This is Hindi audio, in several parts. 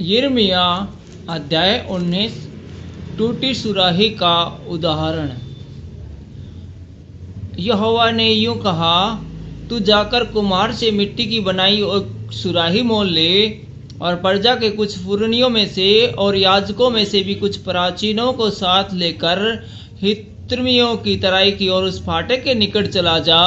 यिर्मयाह अध्याय 19 टूटी सुराही का उदाहरण। यहोवा ने यूं कहा, तू जाकर कुम्हार से मिट्टी की बनाई और सुराही मोल ले, और प्रजा के कुछ पुरनियों में से और याजकों में से भी कुछ प्राचीनों को साथ लेकर हित्तियों की तराई की ओर उस फाटक के निकट चला जा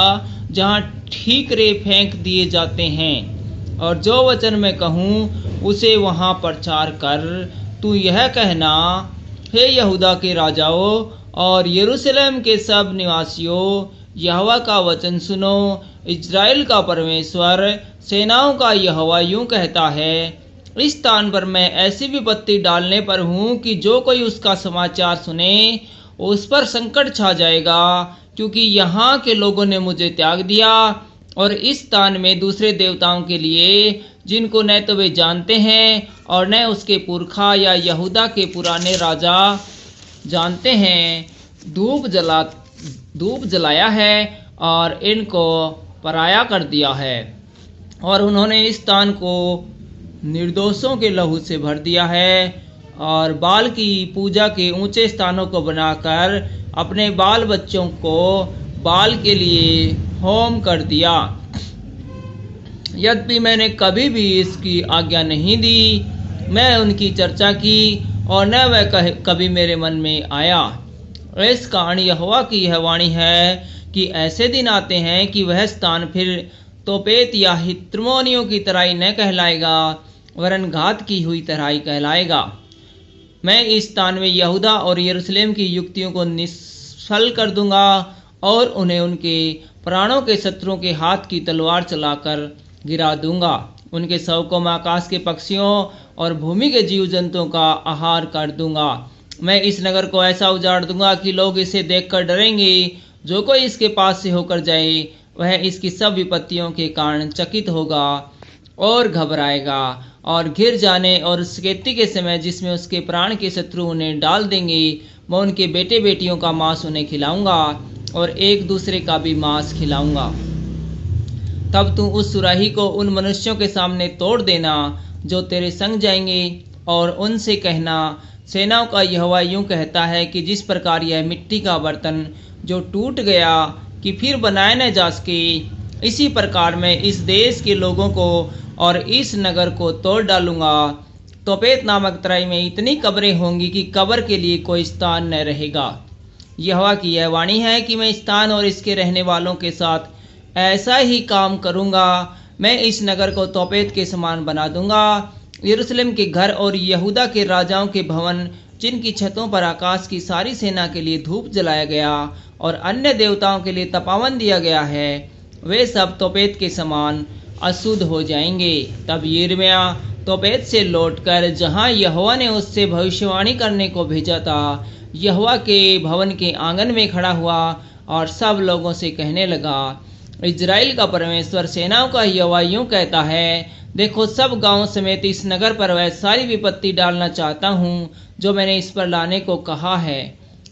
जहाँ ठीकरे फेंक दिए जाते हैं, और जो वचन मैं कहूँ उसे वहाँ प्रचार कर। तू यह कहना, हे यहूदा के राजाओं और यरूशलेम के सब निवासियों, यहोवा का वचन सुनो। इज़राइल का परमेश्वर सेनाओं का यहोवा यूं कहता है, इस स्थान पर मैं ऐसी विपत्ति डालने पर हूँ कि जो कोई उसका समाचार सुने उस पर संकट छा जाएगा, क्योंकि यहाँ के लोगों ने मुझे त्याग दिया और इस स्थान में दूसरे देवताओं के लिए, जिनको न तो वे जानते हैं और न उसके पुरखा या यहूदा के पुराने राजा जानते हैं, धूप जलाया है और इनको पराया कर दिया है। और उन्होंने इस स्थान को निर्दोषों के लहू से भर दिया है और बाल की पूजा के ऊंचे स्थानों को बनाकर अपने बाल बच्चों को बाल के लिए होम कर दिया। यद्यपि मैंने कभी भी इसकी आज्ञा नहीं दी, मैं उनकी चर्चा की और न वह कभी मेरे मन में आया। इस कारण यहोवा की यह वाणी है कि ऐसे दिन आते हैं कि वह स्थान फिर तोपेत या हित्तियों की तराई न कहलाएगा, वरन घात की हुई तराई कहलाएगा। मैं इस स्थान में यहूदा और यरूशलेम की युक्तियों को निष्फल कर दूंगा और उन्हें उनके प्राणों के शत्रुओं के हाथ की तलवार चलाकर गिरा दूंगा। उनके शव को मैं आकाश के पक्षियों और भूमि के जीव जंतुओं का आहार कर दूंगा। मैं इस नगर को ऐसा उजाड़ दूंगा कि लोग इसे देखकर डरेंगे। जो कोई इसके पास से होकर जाए वह इसकी सब विपत्तियों के कारण चकित होगा और घबराएगा और घिर जाने और उस खेती के समय जिसमें उसके प्राण के शत्रु उन्हें डाल देंगे, मैं उनके बेटे बेटियों का मांस उन्हें खिलाऊंगा और एक दूसरे का भी मांस खिलाऊंगा। तब तू उस सुराही को उन मनुष्यों के सामने तोड़ देना जो तेरे संग जाएंगे, और उनसे कहना, सेनाओं का यहोवा यूं कहता है कि जिस प्रकार यह मिट्टी का बर्तन जो टूट गया कि फिर बनाया न जा सके, इसी प्रकार मैं इस देश के लोगों को और इस नगर को तोड़ डालूंगा। तोपेत नामक तराई में इतनी कब्रें होंगी कि कब्र के लिए कोई स्थान न रहेगा। यहोवा की यह वाणी है कि मैं इस स्थान और इसके रहने वालों के साथ ऐसा ही काम करूंगा। मैं इस नगर को तोपेत के समान बना दूंगा। यरूशलेम के घर और यहूदा के राजाओं के भवन, जिनकी छतों पर आकाश की सारी सेना के लिए धूप जलाया गया और अन्य देवताओं के लिए तपावन दिया गया है, वे सब तोपेत के समान अशुद्ध हो जाएंगे। तब यिर्मयाह तोपेत से लौटकर जहाँ यहोवा ने उससे भविष्यवाणी करने को भेजा था, यहोवा के भवन के आंगन में खड़ा हुआ और सब लोगों से कहने लगा, इज़राइल का परमेश्वर सेनाओं का यहोवा यूं कहता है, देखो, सब गांवों समेत इस नगर पर वह सारी विपत्ति डालना चाहता हूँ जो मैंने इस पर लाने को कहा है,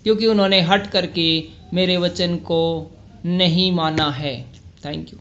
क्योंकि उन्होंने हट करके मेरे वचन को नहीं माना है। Thank you.